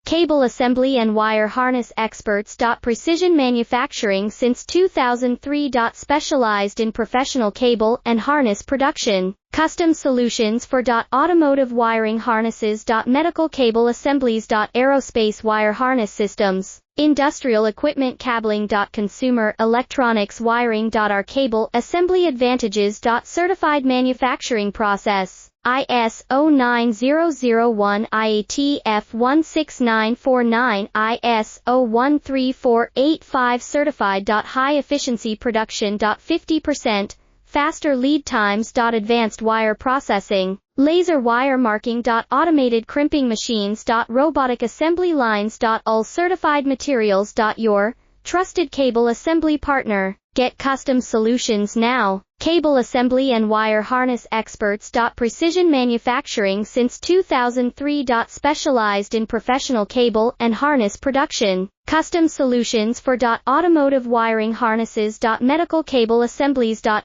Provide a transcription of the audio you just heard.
Cable assembly and wire harness experts. Precision manufacturing since 2003. Specialized in professional cable and harness production. Custom solutions for automotive wiring harnesses. Medical cable assemblies. Aerospace wire harness systems. Industrial equipment cabling. Consumer electronics wiring. Our cable assembly advantages. Certified manufacturing process. ISO 9001 IATF 16949 ISO 13485 certified. High efficiency production. 50% faster lead times. Advanced wire processing, laser wire marking. Automated crimping machines. Robotic assembly lines. All certified materials. Your trusted cable assembly partner. Get custom solutions now. Cable assembly and wire harness experts. Precision manufacturing since 2003. Specialized in professional cable and harness production. Custom solutions for automotive wiring harnesses. Medical cable assemblies.